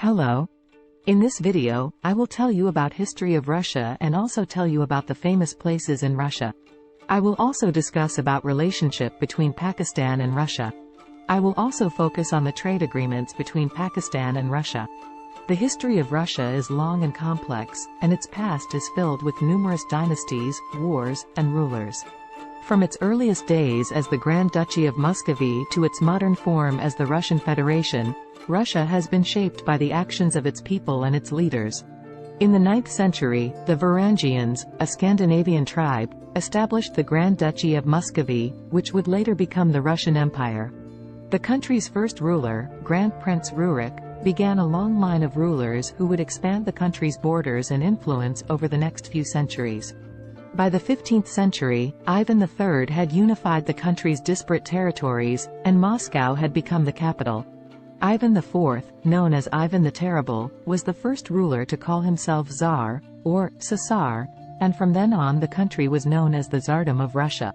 Hello. In this video, I will tell you about history of Russia and also tell you about the famous places in Russia. I will also discuss about relationship between Pakistan and Russia. I will also focus on the trade agreements between Pakistan and Russia. The history of Russia is long and complex, and its past is filled with numerous dynasties, wars, and rulers. From its earliest days as the Grand Duchy of Muscovy to its modern form as the Russian Federation, Russia has been shaped by the actions of its people and its leaders. In the 9th century, the Varangians, a Scandinavian tribe, established the Grand Duchy of Muscovy, which would later become the Russian Empire. The country's first ruler, Grand Prince Rurik, began a long line of rulers who would expand the country's borders and influence over the next few centuries. By the 15th century, Ivan III had unified the country's disparate territories, and Moscow had become the capital. Ivan IV, known as Ivan the Terrible, was the first ruler to call himself Tsar, or Caesar, and from then on the country was known as the Tsardom of Russia.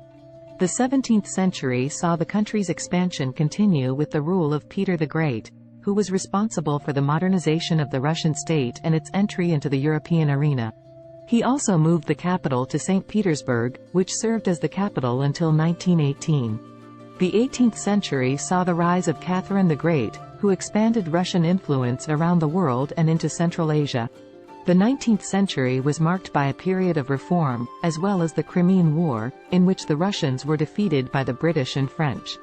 The 17th century saw the country's expansion continue with the rule of Peter the Great, who was responsible for the modernization of the Russian state and its entry into the European arena. He also moved the capital to St. Petersburg, which served as the capital until 1918. The 18th century saw the rise of Catherine the Great, who expanded Russian influence around the world and into Central Asia. The 19th century was marked by a period of reform, as well as the Crimean War, in which the Russians were defeated by the British and French.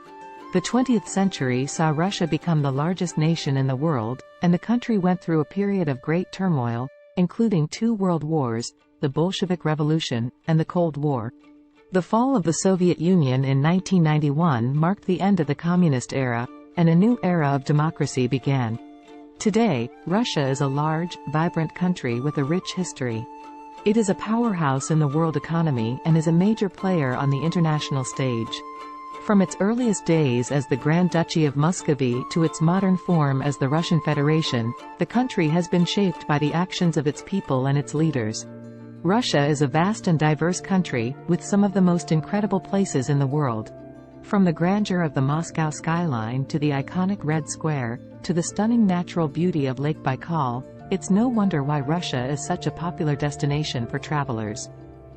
The 20th century saw Russia become the largest nation in the world, and the country went through a period of great turmoil, including 2 world wars, the Bolshevik Revolution, and the Cold War. The fall of the Soviet Union in 1991 marked the end of the communist era, and a new era of democracy began. Today, Russia is a large, vibrant country with a rich history. It is a powerhouse in the world economy and is a major player on the international stage. From its earliest days as the Grand Duchy of Muscovy to its modern form as the Russian Federation, the country has been shaped by the actions of its people and its leaders. Russia is a vast and diverse country, with some of the most incredible places in the world. From the grandeur of the Moscow skyline to the iconic Red Square, to the stunning natural beauty of Lake Baikal, it's no wonder why Russia is such a popular destination for travelers.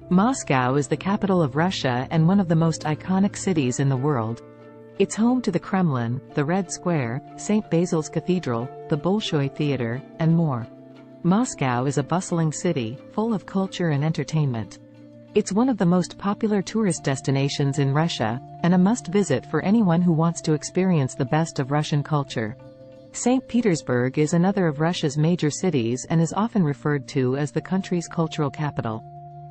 Moscow is the capital of Russia and one of the most iconic cities in the world. It's home to the Kremlin, the Red Square, St. Basil's Cathedral, the Bolshoi Theater, and more. Moscow is a bustling city, full of culture and entertainment. It's one of the most popular tourist destinations in Russia, and a must-visit for anyone who wants to experience the best of Russian culture. St. Petersburg is another of Russia's major cities and is often referred to as the country's cultural capital.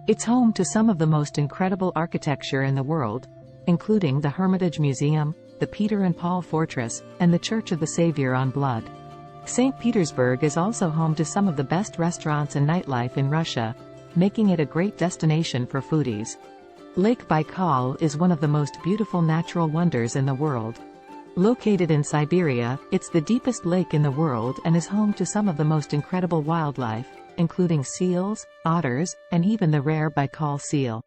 It's home to some of the most incredible architecture in the world, including the Hermitage Museum, the Peter and Paul Fortress, and the Church of the Savior on Blood. St. Petersburg is also home to some of the best restaurants and nightlife in Russia, making it a great destination for foodies. Lake Baikal is one of the most beautiful natural wonders in the world. Located in Siberia, it's the deepest lake in the world and is home to some of the most incredible wildlife, including seals, otters, and even the rare Baikal seal.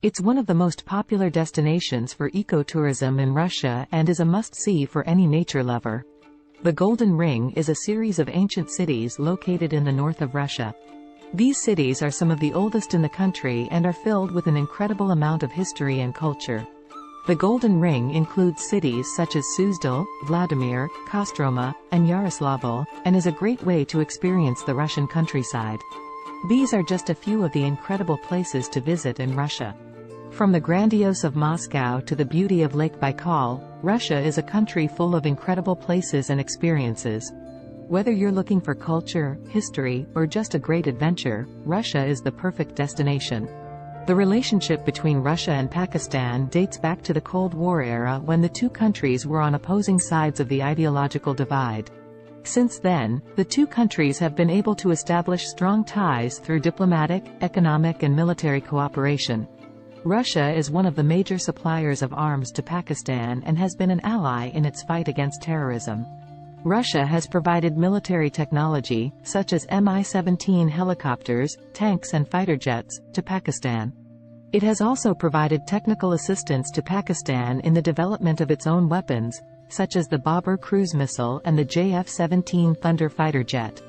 It's one of the most popular destinations for ecotourism in Russia and is a must-see for any nature lover. The Golden Ring is a series of ancient cities located in the north of Russia. These cities are some of the oldest in the country and are filled with an incredible amount of history and culture. The Golden Ring includes cities such as Suzdal, Vladimir, Kostroma, and Yaroslavl, and is a great way to experience the Russian countryside. These are just a few of the incredible places to visit in Russia. From the grandiose of Moscow to the beauty of Lake Baikal, Russia is a country full of incredible places and experiences. Whether you're looking for culture, history, or just a great adventure, Russia is the perfect destination. The relationship between Russia and Pakistan dates back to the Cold War era when the two countries were on opposing sides of the ideological divide. Since then, the two countries have been able to establish strong ties through diplomatic, economic and military cooperation. Russia is one of the major suppliers of arms to Pakistan and has been an ally in its fight against terrorism. Russia has provided military technology, such as Mi-17 helicopters, tanks and fighter jets, to Pakistan. It has also provided technical assistance to Pakistan in the development of its own weapons, such as the Babur cruise missile and the JF-17 Thunder fighter jet.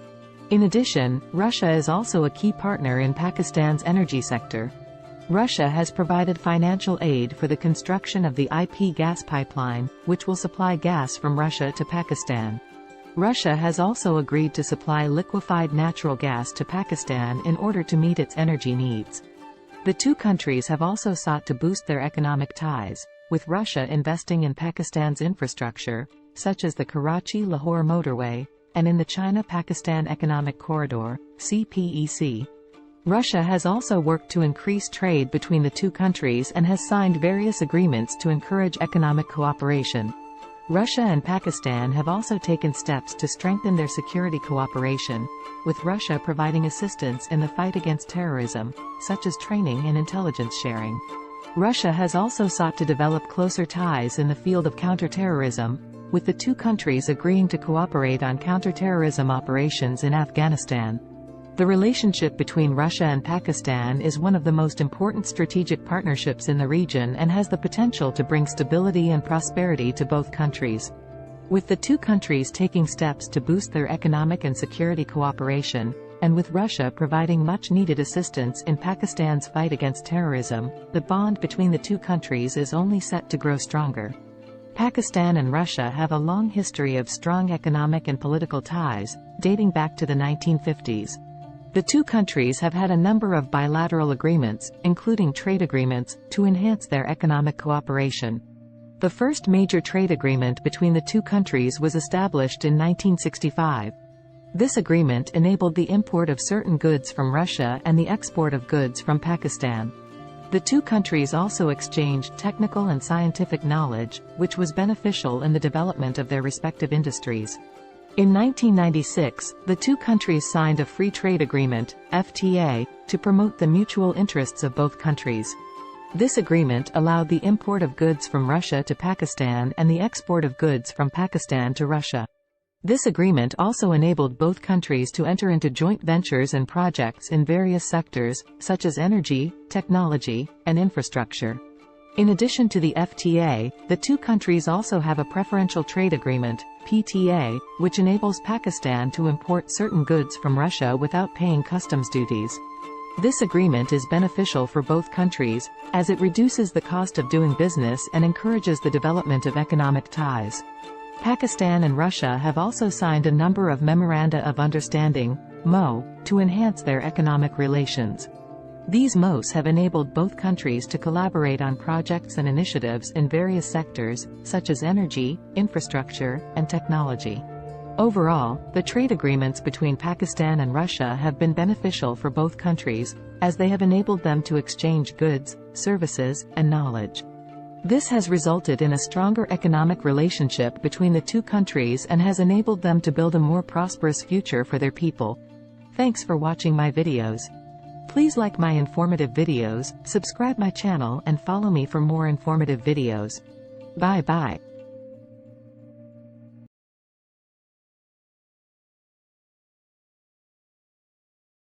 In addition, Russia is also a key partner in Pakistan's energy sector. Russia has provided financial aid for the construction of the IP gas pipeline, which will supply gas from Russia to Pakistan. Russia has also agreed to supply liquefied natural gas to Pakistan in order to meet its energy needs. The two countries have also sought to boost their economic ties, with Russia investing in Pakistan's infrastructure, such as the Karachi-Lahore motorway, and in the China-Pakistan Economic Corridor, CPEC. Russia has also worked to increase trade between the two countries and has signed various agreements to encourage economic cooperation. Russia and Pakistan have also taken steps to strengthen their security cooperation, with Russia providing assistance in the fight against terrorism, such as training and intelligence sharing. Russia has also sought to develop closer ties in the field of counterterrorism, with the two countries agreeing to cooperate on counterterrorism operations in Afghanistan. The relationship between Russia and Pakistan is one of the most important strategic partnerships in the region and has the potential to bring stability and prosperity to both countries. With the two countries taking steps to boost their economic and security cooperation, and with Russia providing much-needed assistance in Pakistan's fight against terrorism, the bond between the two countries is only set to grow stronger. Pakistan and Russia have a long history of strong economic and political ties, dating back to the 1950s. The two countries have had a number of bilateral agreements, including trade agreements, to enhance their economic cooperation. The first major trade agreement between the two countries was established in 1965. This agreement enabled the import of certain goods from Russia and the export of goods from Pakistan. The two countries also exchanged technical and scientific knowledge, which was beneficial in the development of their respective industries. In 1996, the two countries signed a Free Trade Agreement, FTA, to promote the mutual interests of both countries. This agreement allowed the import of goods from Russia to Pakistan and the export of goods from Pakistan to Russia. This agreement also enabled both countries to enter into joint ventures and projects in various sectors, such as energy, technology, and infrastructure. In addition to the FTA, the two countries also have a Preferential Trade Agreement, PTA, which enables Pakistan to import certain goods from Russia without paying customs duties. This agreement is beneficial for both countries, as it reduces the cost of doing business and encourages the development of economic ties. Pakistan and Russia have also signed a number of Memoranda of Understanding, MO, to enhance their economic relations. These MOs have enabled both countries to collaborate on projects and initiatives in various sectors, such as energy, infrastructure, and technology. Overall, the trade agreements between Pakistan and Russia have been beneficial for both countries, as they have enabled them to exchange goods, services, and knowledge. This has resulted in a stronger economic relationship between the two countries and has enabled them to build a more prosperous future for their people. Thanks for watching my videos. Please like my informative videos, subscribe my channel and follow me for more informative videos. Bye bye.